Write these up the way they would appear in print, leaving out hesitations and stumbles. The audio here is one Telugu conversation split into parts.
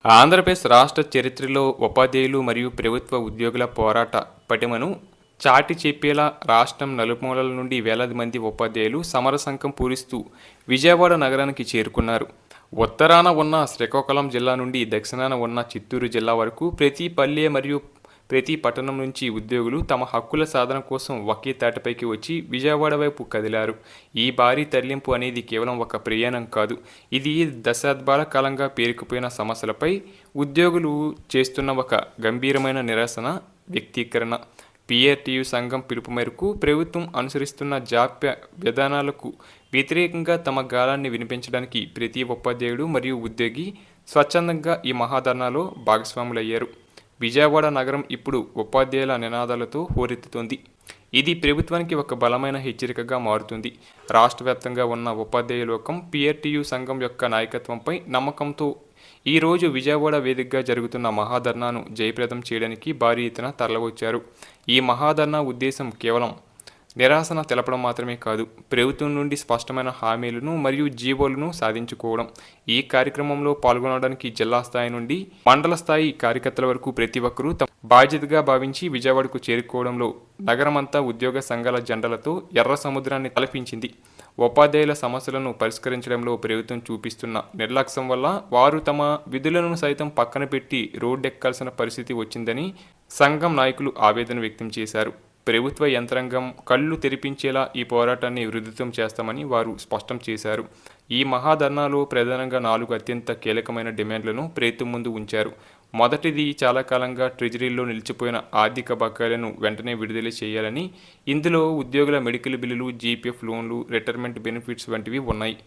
ఆంధ్రప్రదేశ్ రాష్ట్ర చరిత్రలో ఉపాధ్యాయులు మరియు ప్రభుత్వ ఉద్యోగుల పోరాట పటిమను చాటి చెప్పేలా రాష్ట్రం నలుమూలల నుండి వేలాది మంది ఉపాధ్యాయులు సమరశంఖం పూరిస్తూ విజయవాడ నగరానికి చేరుకున్నారు. ఉత్తరాన ఉన్న శ్రీకాకుళం జిల్లా నుండి దక్షిణాన ఉన్న చిత్తూరు జిల్లా వరకు ప్రతి పల్లె మరియు ప్రతి పట్టణం నుంచి ఉద్యోగులు తమ హక్కుల సాధన కోసం ఒకే తాటిపైకి వచ్చి విజయవాడ వైపు కదిలారు. ఈ భారీ తరలింపు అనేది కేవలం ఒక ప్రయాణం కాదు, ఇది దశాబ్దాల కాలంగా పేరుకుపోయిన సమస్యలపై ఉద్యోగులు చేస్తున్న ఒక గంభీరమైన నిరసన వ్యక్తీకరణ. పిఆర్టీయు సంఘం పిలుపు మేరకు ప్రభుత్వం అనుసరిస్తున్న జాప్య విధానాలకు వ్యతిరేకంగా తమ గాలాన్ని వినిపించడానికి ప్రతి ఉపాధ్యాయుడు మరియు ఉద్యోగి స్వచ్ఛందంగా ఈ మహాధర్నాలో భాగస్వాములయ్యారు. విజయవాడ నగరం ఇప్పుడు ఉపాధ్యాయుల నినాదాలతో హోరెత్తుతోంది. ఇది ప్రభుత్వానికి ఒక బలమైన హెచ్చరికగా మారుతుంది. రాష్ట్ర వ్యాప్తంగా ఉన్న ఉపాధ్యాయ లోకం పిఆర్టీయు సంఘం యొక్క నాయకత్వంపై నమ్మకంతో ఈరోజు విజయవాడ వేదికగా జరుగుతున్న మహాధర్నాను జయప్రదం చేయడానికి భారీ ఎత్తున తరలివచ్చారు. ఈ మహాధర్నా ఉద్దేశం కేవలం నిరాశన తెలపడం మాత్రమే కాదు, ప్రభుత్వం నుండి స్పష్టమైన హామీలను మరియు జీవోలను సాధించుకోవడం. ఈ కార్యక్రమంలో పాల్గొనడానికి జిల్లా స్థాయి నుండి మండల స్థాయి కార్యకర్తల వరకు ప్రతి ఒక్కరూ తమ బాధ్యతగా భావించి విజయవాడకు చేరుకోవడంలో నగరమంతా ఉద్యోగ సంఘాల జెండాలతో ఎర్ర సముద్రాన్ని తలపించింది. ఉపాధ్యాయుల సమస్యలను పరిష్కరించడంలో ప్రభుత్వం చూపిస్తున్న నిర్లక్ష్యం వల్ల వారు తమ విధులను సైతం పక్కన పెట్టి రోడ్డెక్కాల్సిన పరిస్థితి వచ్చిందని సంఘం నాయకులు ఆవేదన వ్యక్తం చేశారు. ప్రభుత్వ యంత్రాంగం కళ్ళు తెరిపించేలా ఈ పోరాటాన్ని ఉధృతం చేస్తామని వారు స్పష్టం చేశారు. ఈ మహాధర్నాలో ప్రధానంగా 4 అత్యంత కీలకమైన డిమాండ్లను ప్రభుత్వం ముందు ఉంచారు. మొదటిది, చాలా కాలంగా ట్రెజరీలో నిలిచిపోయిన ఆర్థిక బకాయిలను వెంటనే విడుదల చేయాలని. ఇందులో ఉద్యోగుల మెడికల్ బిల్లులు, జీపీఎఫ్ లోన్లు, రిటైర్మెంట్ బెనిఫిట్స్ వంటివి ఉన్నాయి.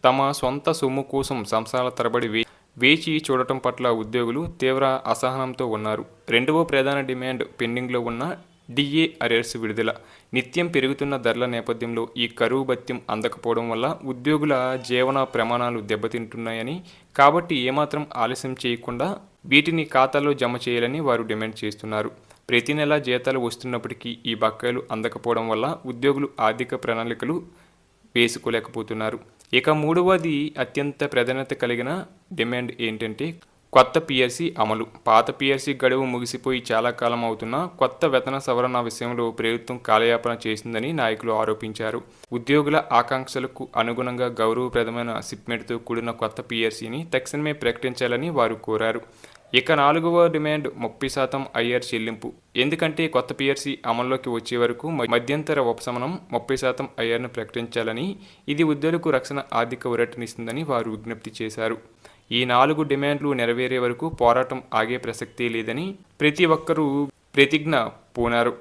తమ సొంత సొమ్ము కోసం సంవత్సరాల తరబడి వేచి చూడటం పట్ల ఉద్యోగులు తీవ్ర అసహనంతో ఉన్నారు. రెండవ ప్రధాన డిమాండ్ పెండింగ్లో ఉన్న డిఏ అరియర్స్ విడుదల. నిత్యం పెరుగుతున్న ధరల నేపథ్యంలో ఈ కరువు భత్యం అందకపోవడం వల్ల ఉద్యోగుల జీవన ప్రమాణాలు దెబ్బతింటున్నాయని, కాబట్టి ఏమాత్రం ఆలస్యం చేయకుండా వీటిని ఖాతాలో జమ చేయాలని వారు డిమాండ్ చేస్తున్నారు. ప్రతి నెల జీతాలు వస్తున్నప్పటికీ ఈ బకాయిలు అందకపోవడం వల్ల ఉద్యోగులు ఆర్థిక ప్రణాళికలు వేసుకోలేకపోతున్నారు. ఇక మూడవది, అత్యంత ప్రాధాన్యత కలిగిన డిమాండ్ ఏంటంటే కొత్త పిఆర్సీ అమలు. పాత పిఆర్సీ గడువు ముగిసిపోయి చాలా కాలం అవుతున్నా కొత్త వేతన సవరణ విషయంలో ప్రభుత్వం కాలయాపన చేసిందని నాయకులు ఆరోపించారు. ఉద్యోగుల ఆకాంక్షలకు అనుగుణంగా గౌరవప్రదమైన సిప్మెంట్తో కూడిన కొత్త పిఆర్సీని తక్షణమే ప్రకటించాలని వారు కోరారు. ఇక 4వ డిమాండ్ 30% ఐఆర్ చెల్లింపు. ఎందుకంటే కొత్త పిఆర్సీ అమల్లోకి వచ్చే వరకు మధ్యంతర ఉపశమనం 30% ఐఆర్ను ప్రకటించాలని, ఇది ఉద్యోగులకు రక్షణ ఆర్థిక ఊరటనిస్తుందని వారు విజ్ఞప్తి చేశారు. ఈ 4 డిమాండ్లు నెరవేరే వరకు పోరాటం ఆగే ప్రసక్తే లేదని ప్రతి ఒక్కరూ ప్రతిజ్ఞ పూనారు.